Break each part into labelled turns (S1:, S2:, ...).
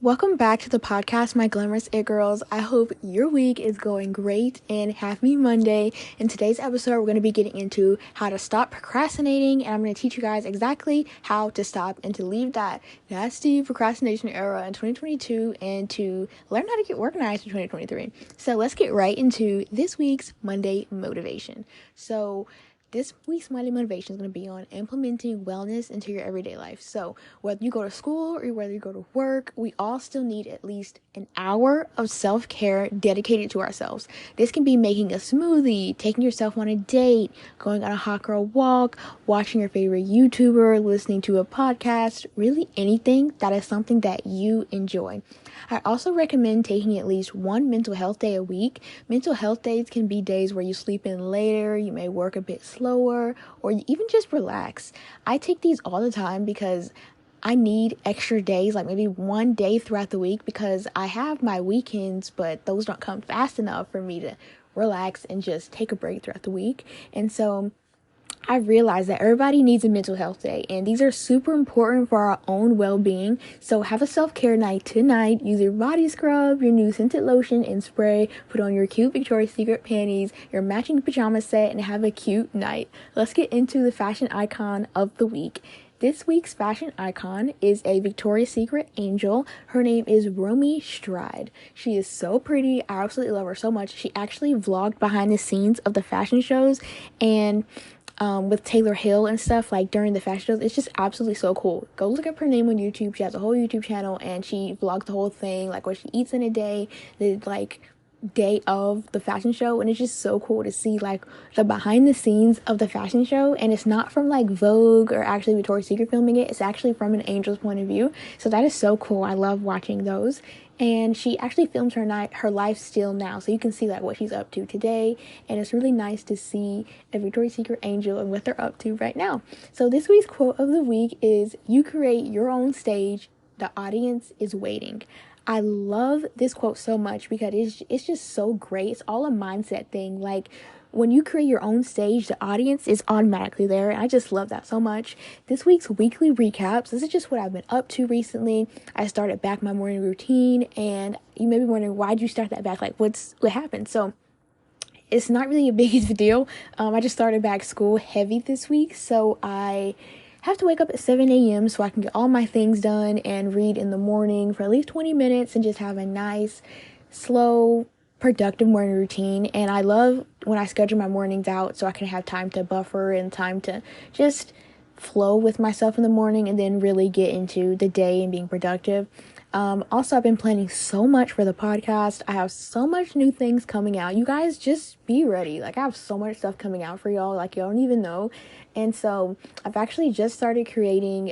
S1: Welcome back to the podcast, my glamorous it girls. I hope your week is going great and happy Monday. In today's episode, we're going to be getting into how to stop procrastinating, and I'm going to teach you guys exactly how to stop and to leave that nasty procrastination era in 2022 and to learn how to get organized in 2023. So let's get right into this week's Monday motivation. This week's Monday motivation is going to be on implementing wellness into your everyday life. So whether you go to school or whether you go to work, we all still need at least an hour of self-care dedicated to ourselves. This can be making a smoothie, taking yourself on a date, going on a hot girl walk, watching your favorite YouTuber, listening to a podcast, really anything that is something that you enjoy. I also recommend taking at least one mental health day a week. Mental health days can be days where you sleep in later, you may work a bit slower, or you even just relax. I take these all the time because I need extra days, like maybe one day throughout the week, because I have my weekends, but those don't come fast enough for me to relax and just take a break throughout the week. And so I realized that everybody needs a mental health day, and these are super important for our own well-being. So have a self-care night tonight. Use your body scrub, your new scented lotion and spray, put on your cute Victoria's Secret panties, your matching pajama set, and have a cute night. Let's get into the fashion icon of the week. This week's fashion icon is a Victoria's Secret angel. Her name is Romy Stride. She is so pretty. I absolutely love her so much. She actually vlogged behind the scenes of the fashion shows and with Taylor Hill and stuff, like during the fashion shows. It's just absolutely so cool. Go look up her name on YouTube. She has a whole YouTube channel and she vlogs the whole thing, like what she eats in a day, the day of the fashion show. And it's just so cool to see like the behind the scenes of the fashion show, and it's not from like Vogue or actually Victoria's Secret filming it. It's actually from an angel's point of view. So that is so cool. I love watching those. And she actually films her life still now, so you can see like what she's up to today, and it's really nice to see a Victoria's Secret angel and what they're up to right now. So this week's quote of the week is, "You create your own stage, the audience is waiting." I love this quote so much because it's just so great. It's all a mindset thing. Like, when you create your own stage, the audience is automatically there. And I just love that so much. This week's weekly recaps. This is just what I've been up to recently. I started back my morning routine, and you may be wondering, why'd you start that back? Like, what happened? So it's not really a big deal. I just started back school heavy this week. So I have to wake up at 7 a.m. so I can get all my things done and read in the morning for at least 20 minutes and just have a nice, slow, productive morning routine. And I love when I schedule my mornings out so I can have time to buffer and time to just flow with myself in the morning and then really get into the day and being productive. Also, I've been planning so much for the podcast. I have so much new things coming out. You guys just be ready. Like, I have so much stuff coming out for y'all, like y'all don't even know. And so I've actually just started creating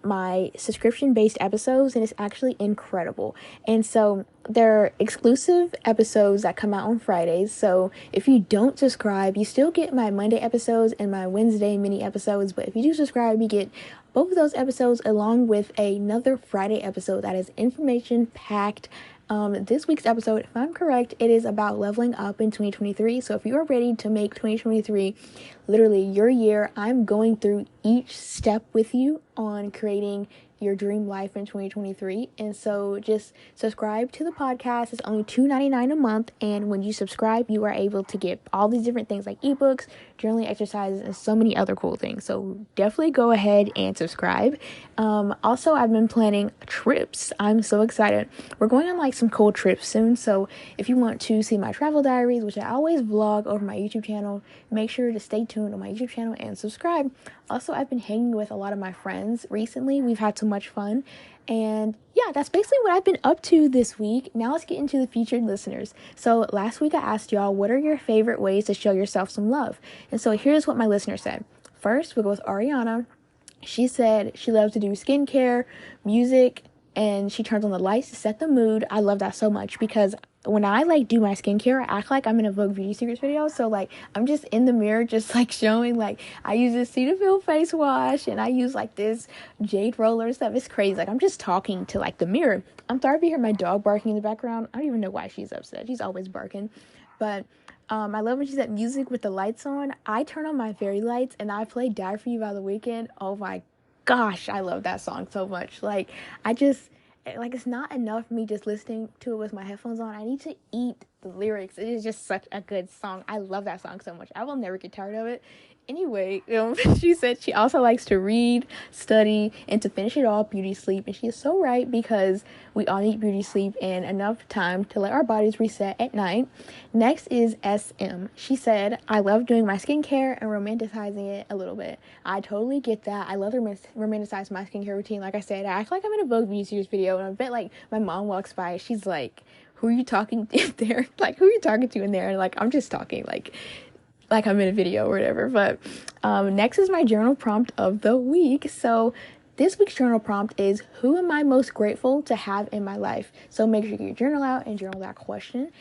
S1: my subscription-based episodes, and it's actually incredible. And so they're exclusive episodes that come out on Fridays. So if you don't subscribe, you still get my Monday episodes and my Wednesday mini episodes. But if you do subscribe, you get both of those episodes along with another Friday episode that is information packed. This week's episode, if I'm correct, it is about leveling up in 2023. So if you are ready to make 2023 literally your year, I'm going through each step with you on creating your dream life in 2023. And so just subscribe to the podcast. It's only $2.99 a month, and when you subscribe, you are able to get all these different things like ebooks, journaling exercises, and so many other cool things. So definitely go ahead and subscribe. Also, I've been planning trips. I'm so excited. We're going on like some cool trips soon. So if you want to see my travel diaries, which I always vlog over my YouTube channel, make sure to stay tuned on my YouTube channel and subscribe. Also, I've been hanging with a lot of my friends recently. We've had so much fun. And yeah, that's basically what I've been up to this week. Now let's get into the featured listeners. So last week I asked y'all, what are your favorite ways to show yourself some love? And so here's what my listener said. First, we'll go with Arianna. She said she loves to do skincare, music, and she turns on the lights to set the mood. I love that so much because when I like do my skincare, I act like I'm in a Vogue Beauty Secrets video. So like I'm just in the mirror, just like showing, like I use this Cetaphil face wash and I use like this jade roller and stuff. It's crazy. Like I'm just talking to like the mirror. I'm sorry if you hear my dog barking in the background. I don't even know why she's upset. She's always barking. But I love when she's at music with the lights on. I turn on my fairy lights and I play Die For You by The Weeknd. Oh my gosh, I love that song so much. Like like, it's not enough me just listening to it with my headphones on. I need to eat the lyrics. It is just such a good song. I love that song so much. I will never get tired of it. Anyway, she said she also likes to read, study, and to finish it all, beauty sleep. And she is so right, because we all need beauty sleep and enough time to let our bodies reset at night. Next is SM. She said, I love doing my skincare and romanticizing it a little bit. I totally get that. I love to romanticize my skincare routine. Like I said, I act like I'm in a Vogue Beauty Series video, and I bet, like, my mom walks by, she's like, who are you talking to in there? Like, who are you talking to in there? And, like, I'm just talking, like I'm in a video or whatever. But next is my journal prompt of the week. So this week's journal prompt is, who am I most grateful to have in my life? So make sure you get your journal out and journal that question.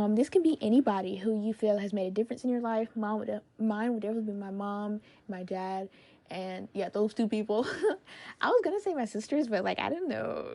S1: This can be anybody who you feel has made a difference in your life. Mine would definitely be my mom, my dad, and yeah, those two people. I was gonna say my sisters, but, like, I don't know.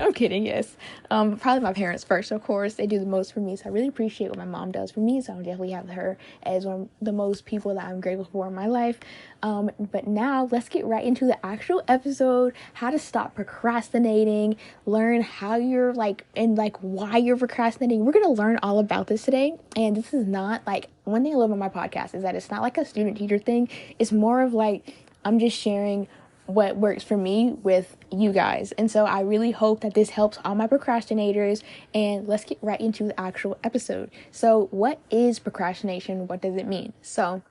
S1: I'm kidding. Yes, probably my parents first. Of course, they do the most for me, so I really appreciate what my mom does for me. So I definitely have her as one of the most people that I'm grateful for in my life. But now let's get right into the actual episode: how to stop procrastinating, learn how you're why you're procrastinating. We're gonna learn all about this today, and this is not like, one thing I love on my podcast is that it's not like a student teacher thing. It's more of like, I'm just sharing what works for me with you guys. And so I really hope that this helps all my procrastinators. And let's get right into the actual episode. So what is procrastination? What does it mean? So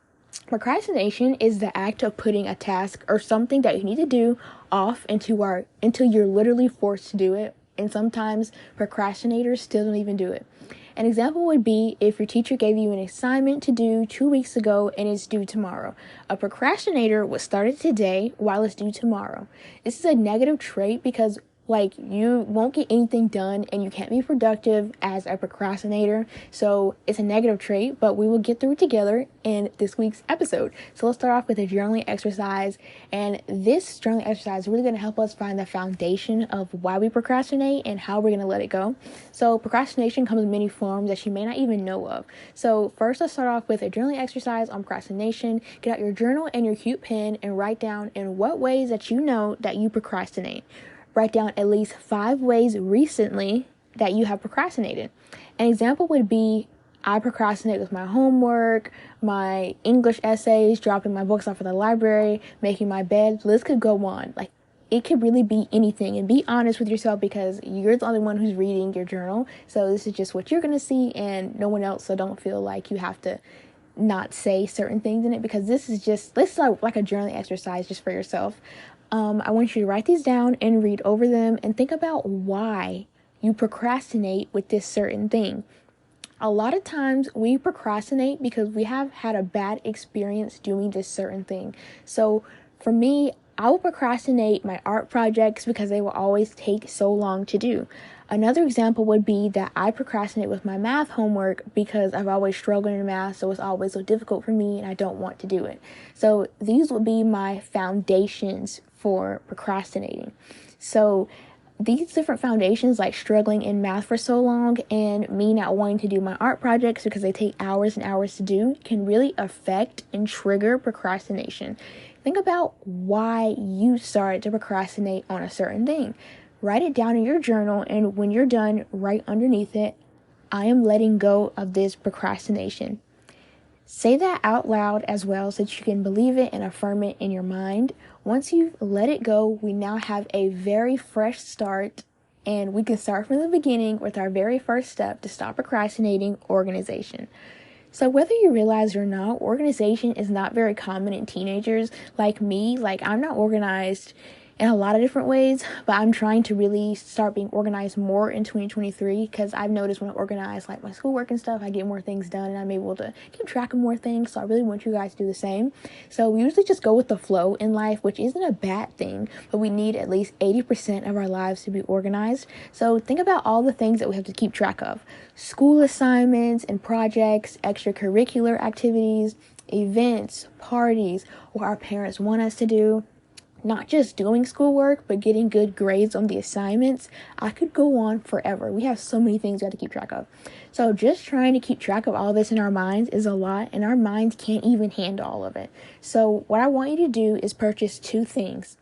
S1: procrastination is the act of putting a task or something that you need to do off until you're literally forced to do it. And sometimes procrastinators still don't even do it. An example would be if your teacher gave you an assignment to do 2 weeks ago and it's due tomorrow. A procrastinator would start it today while it's due tomorrow. This is a negative trait because, like, you won't get anything done and you can't be productive as a procrastinator. So it's a negative trait, but we will get through it together in this week's episode. So let's start off with a journaling exercise. And this journaling exercise is really going to help us find the foundation of why we procrastinate and how we're going to let it go. So procrastination comes in many forms that you may not even know of. So first, let's start off with a journaling exercise on procrastination. Get out your journal and your cute pen and write down in what ways that you know that you procrastinate. Write down at least 5 ways recently that you have procrastinated. An example would be, I procrastinate with my homework, my English essays, dropping my books off at the library, making my bed. The list could go on. Like, it could really be anything. And be honest with yourself, because you're the only one who's reading your journal. So this is just what you're going to see and no one else. So don't feel like you have to not say certain things in it, because this is like a journaling exercise just for yourself. I want you to write these down and read over them and think about why you procrastinate with this certain thing. A lot of times we procrastinate because we have had a bad experience doing this certain thing. So for me, I will procrastinate my art projects because they will always take so long to do. Another example would be that I procrastinate with my math homework because I've always struggled in math, so it's always so difficult for me and I don't want to do it. So these would be my foundations for procrastinating. So these different foundations, like struggling in math for so long and me not wanting to do my art projects because they take hours and hours to do, can really affect and trigger procrastination. Think about why you started to procrastinate on a certain thing. Write it down in your journal, and when you're done, write underneath it, I am letting go of this procrastination. Say that out loud as well so that you can believe it and affirm it in your mind. Once you've let it go, we now have a very fresh start, and we can start from the beginning with our very first step to stop procrastinating: organization. So whether you realize or not, organization is not very common in teenagers like me. Like, I'm not organized in a lot of different ways, but I'm trying to really start being organized more in 2023, because I've noticed when I organize like my schoolwork and stuff, I get more things done and I'm able to keep track of more things. So I really want you guys to do the same. So we usually just go with the flow in life, which isn't a bad thing, but we need at least 80% of our lives to be organized. So think about all the things that we have to keep track of: school assignments and projects, extracurricular activities, events, parties, what our parents want us to do. Not just doing schoolwork, but getting good grades on the assignments. I could go on forever. We have so many things we have to keep track of. So just trying to keep track of all this in our minds is a lot, and our minds can't even handle all of it. So what I want you to do is purchase 2 things: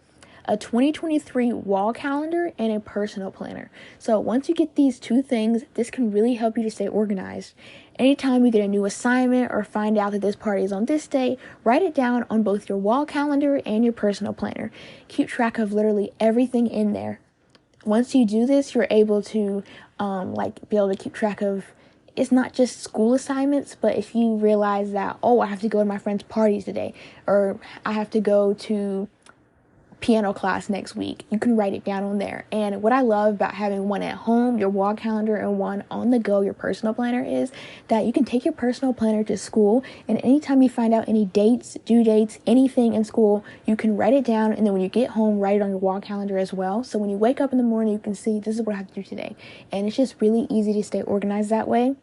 S1: a 2023 wall calendar and a personal planner. So once you get these two things, this can really help you to stay organized. Anytime you get a new assignment or find out that this party is on this day, write it down on both your wall calendar and your personal planner. Keep track of literally everything in there. Once you do this, you're able to be able to keep track of, it's not just school assignments, but if you realize that, I have to go to my friend's party today, or I have to go to piano class next week, you can write it down on there. And what I love about having one at home, your wall calendar, and one on the go, your personal planner, is that you can take your personal planner to school, and anytime you find out any dates, due dates, anything in school, you can write it down, and then when you get home, write it on your wall calendar as well. So when you wake up in the morning, you can see, this is what I have to do today. And it's just really easy to stay organized that way.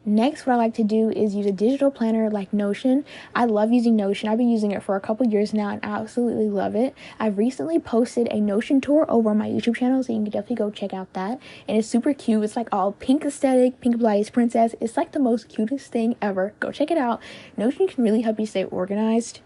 S1: Next, what I like to do is use a digital planner like Notion. I love using Notion. I've been using it for a couple years now and I absolutely love it. I've recently posted a Notion tour over on my YouTube channel, so you can definitely go check out that. And it's super cute. It's like all pink aesthetic, pink Pilates princess. It's like the most cutest thing ever. Go check it out. Notion can really help you stay organized.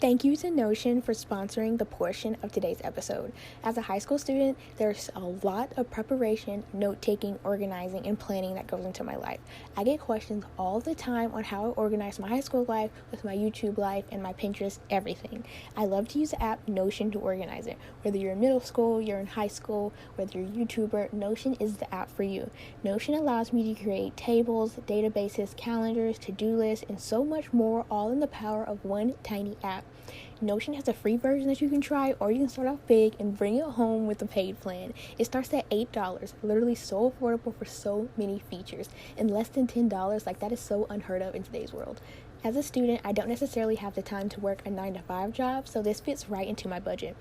S1: Thank you to Notion for sponsoring the portion of today's episode. As a high school student, there's a lot of preparation, note-taking, organizing, and planning that goes into my life. I get questions all the time on how I organize my high school life with my YouTube life and my Pinterest, everything. I love to use the app Notion to organize it. Whether you're in middle school, you're in high school, whether you're a YouTuber, Notion is the app for you. Notion allows me to create tables, databases, calendars, to-do lists, and so much more, all in the power of one tiny app. Notion has a free version that you can try, or you can start off big and bring it home with a paid plan. It starts at $8, literally so affordable for so many features, and less than $10. That is so unheard of in today's world. As a student, I don't necessarily have the time to work a 9-to-5 job, so this fits right into my budget.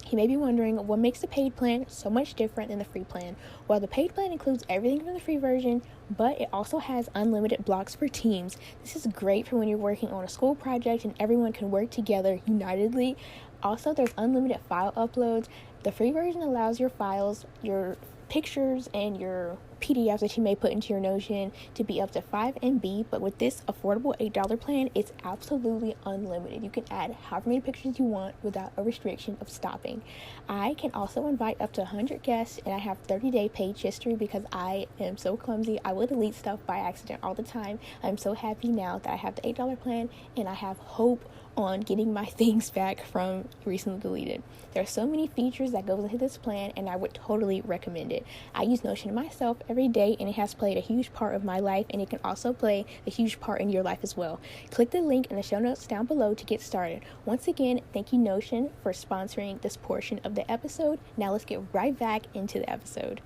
S1: You may be wondering, what makes the paid plan so much different than the free plan? Well, the paid plan includes everything from the free version, but it also has unlimited blocks for teams. This is great for when you're working on a school project and everyone can work together unitedly. Also, there's unlimited file uploads. The free version allows your files, your pictures, and your PDFs that you may put into your Notion to be up to 5 MB, but with this affordable $8 plan, it's absolutely unlimited. You can add however many pictures you want without a restriction of stopping. I can also invite up to 100 guests, and I have 30-day page history because I am so clumsy. I will delete stuff by accident all the time. I'm so happy now that I have the $8 plan, and I have hope on getting my things back from recently deleted. There are so many features that go into this plan, and I would totally recommend it. I use Notion myself every day, and it has played a huge part of my life, and it can also play a huge part in your life as well. Click the link in the show notes down below to get started. Once again, thank you Notion for sponsoring this portion of the episode. Now let's get right back into the episode.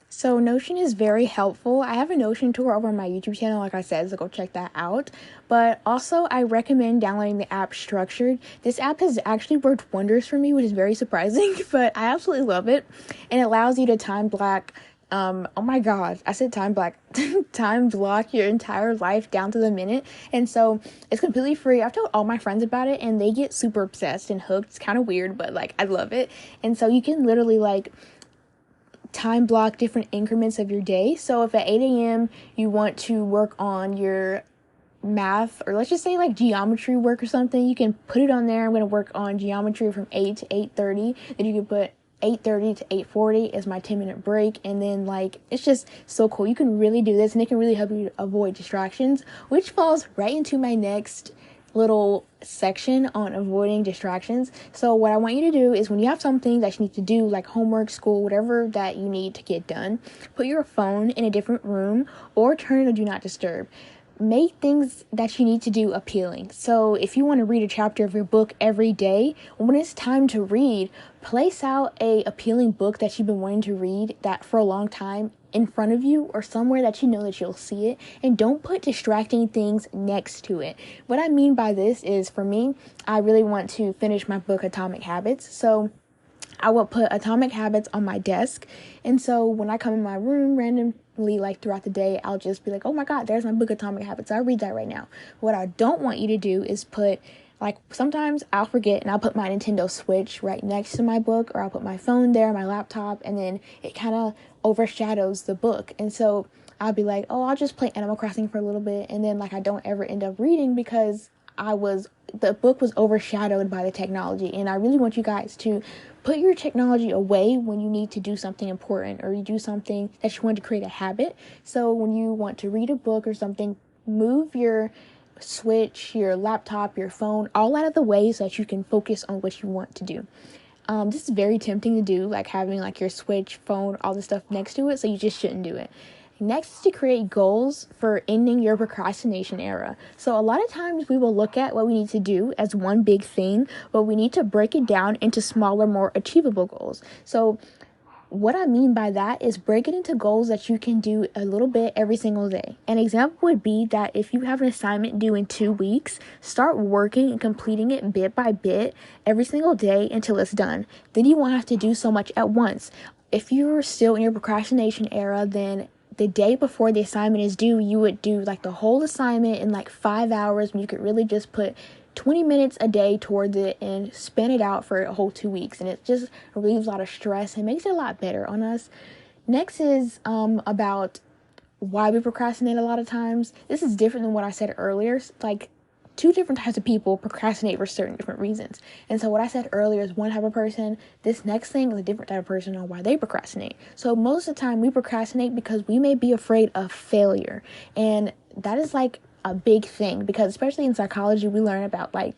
S1: So Notion is very helpful. I have a Notion tour over on my YouTube channel, like I said, so go check that out. But also, I recommend downloading the app Structured. This app has actually worked wonders for me, which is very surprising, but I absolutely love it. And it allows you to time block, time block your entire life down to the minute. And so it's completely free. I've told all my friends about it, and they get super obsessed and hooked. It's kind of weird, but I love it. And so you can literally time block different increments of your day. So if at 8 a.m. you want to work on your math, or let's just say geometry work or something, you can put it on there. I'm going to work on geometry from 8 to 8:30. Then you can put 8:30 to 8:40 as my 10-minute break. And then it's just so cool. You can really do this, and it can really help you avoid distractions, which falls right into my next little section on avoiding distractions. So what I want you to do is, when you have something that you need to do, like homework, school, whatever that you need to get done, put your phone in a different room or turn it on do not disturb. Make things that you need to do appealing. So if you want to read a chapter of your book every day, when it's time to read, place out a appealing book that you've been wanting to read that for a long time in front of you, or somewhere that you know that you'll see it, and don't put distracting things next to it. What I mean by this is, for me, I really want to finish my book Atomic Habits, so I will put Atomic Habits on my desk. And so when I come in my room randomly throughout the day, I'll just be like, oh my god, there's my book Atomic Habits, I'll read that right now. What I don't want you to do is put, sometimes I'll forget and I'll put my Nintendo Switch right next to my book, or I'll put my phone there, my laptop, and then it kind of overshadows the book. And so I'll be like, oh, I'll just play Animal Crossing for a little bit, and then like I don't ever end up reading because the book was overshadowed by the technology. And I really want you guys to put your technology away when you need to do something important or you do something that you want to create a habit. So when you want to read a book or something, move your Switch, your laptop, your phone, all out of the way so that you can focus on what you want to do. This is very tempting to do, like having like your Switch, phone, all this stuff next to it, so you just shouldn't do it. Next is to create goals for ending your procrastination era. So a lot of times we will look at what we need to do as one big thing, but we need to break it down into smaller, more achievable goals. So what I mean by that is break it into goals that you can do a little bit every single day. An example would be that if you have an assignment due in 2 weeks, start working and completing it bit by bit every single day until it's done. Then you won't have to do so much at once. If you're still in your procrastination era, then the day before the assignment is due, you would do like the whole assignment in like 5 hours, and you could really just put 20 minutes a day towards it and span it out for a whole 2 weeks. And it just relieves a lot of stress and makes it a lot better on us. Next is about why we procrastinate a lot of times. This is different than what I said earlier. Like, 2 different types of people procrastinate for certain different reasons. And so what I said earlier is one type of person. This next thing is a different type of person on why they procrastinate. So most of the time we procrastinate because we may be afraid of failure. And that is like a big thing, because especially in psychology, we learn about like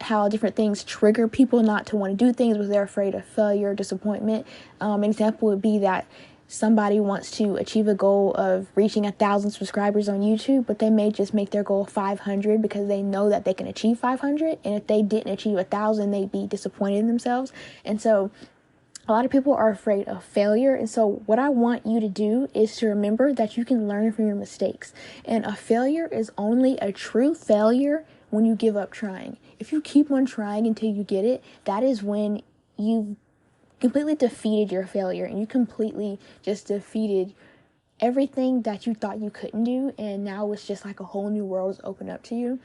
S1: how different things trigger people not to want to do things because they're afraid of failure, disappointment. An example would be that somebody wants to achieve a goal of reaching 1,000 subscribers on YouTube, but they may just make their goal 500 because they know that they can achieve 500. And if they didn't achieve 1,000, they'd be disappointed in themselves. And so a lot of people are afraid of failure. And so what I want you to do is to remember that you can learn from your mistakes. And a failure is only a true failure when you give up trying. If you keep on trying until you get it, that is when you've completely defeated your failure, and you completely just defeated everything that you thought you couldn't do, and now it's just like a whole new world is opened up to you.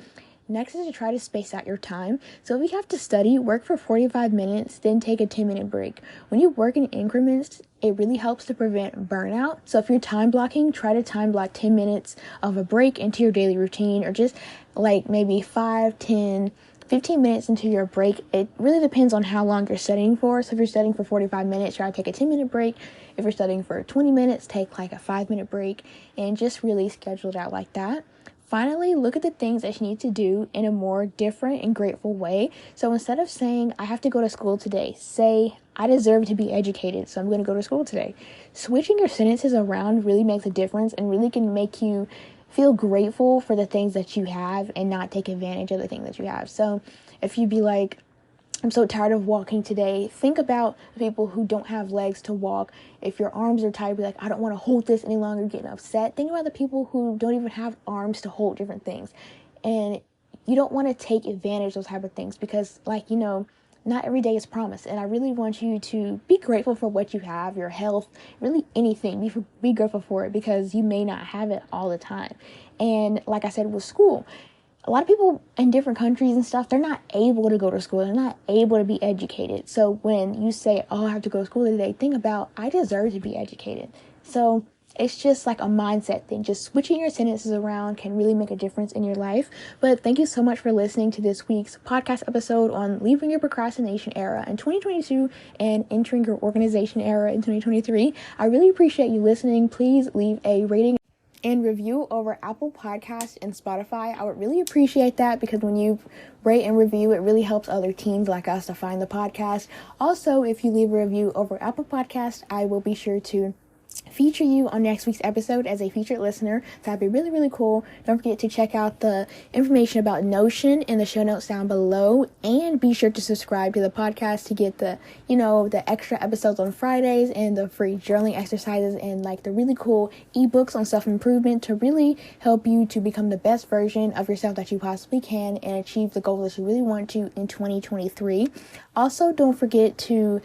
S1: Next is to try to space out your time. So if you have to study, work for 45 minutes, then take a 10-minute break. When you work in increments, it really helps to prevent burnout. So if you're time blocking, try to time block 10 minutes of a break into your daily routine, or just like maybe 5, 10, 15 minutes into your break. It really depends on how long you're studying for. So if you're studying for 45 minutes, try to take a 10-minute break. If you're studying for 20 minutes, take like a 5-minute break, and just really schedule it out like that. Finally, look at the things that you need to do in a more different and grateful way. So instead of saying, I have to go to school today, say, I deserve to be educated, so I'm going to go to school today. Switching your sentences around really makes a difference and really can make you feel grateful for the things that you have and not take advantage of the things that you have. So if you be like, I'm so tired of walking today, think about the people who don't have legs to walk. If your arms are tired, be like, I don't want to hold this any longer, getting upset. Think about the people who don't even have arms to hold different things. And you don't want to take advantage of those type of things because, like, you know, not every day is promised. And I really want you to be grateful for what you have, your health, really anything. Be grateful for it, because you may not have it all the time. And like I said, with school, a lot of people in different countries and stuff, they're not able to go to school. They're not able to be educated. So when you say, oh, I have to go to school today, think about, I deserve to be educated. So it's just like a mindset thing. Just switching your sentences around can really make a difference in your life. But thank you so much for listening to this week's podcast episode on leaving your procrastination era in 2022 and entering your organization era in 2023. I really appreciate you listening. Please leave a rating and review over Apple Podcasts and Spotify. I would really appreciate that, because when you rate and review, it really helps other teens like us to find the podcast. Also, if you leave a review over Apple Podcasts, I will be sure to feature you on next week's episode as a featured listener. So that'd be really, really cool. Don't forget to check out the information about Notion in the show notes down below, and be sure to subscribe to the podcast to get the, the extra episodes on Fridays and the free journaling exercises and like the really cool ebooks on self-improvement to really help you to become the best version of yourself that you possibly can and achieve the goals that you really want to in 2023. Also, don't forget to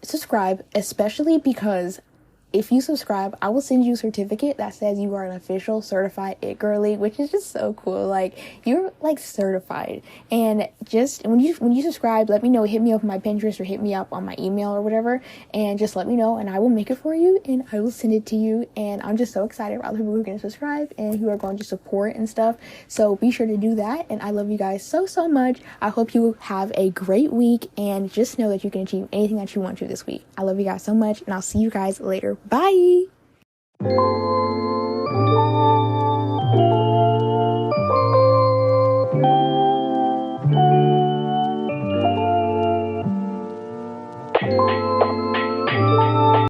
S1: subscribe, especially because if you subscribe, I will send you a certificate that says you are an official certified it girly, which is just so cool. Like, you're like certified. And just when you subscribe, let me know. Hit me up on my Pinterest or hit me up on my email or whatever, and just let me know, and I will make it for you and I will send it to you. And I'm just so excited about the people who are going to subscribe and who are going to support and stuff. So be sure to do that. And I love you guys so much. I hope you have a great week, and just know that you can achieve anything that you want to this week. I love you guys so much, and I'll see you guys later. Bye.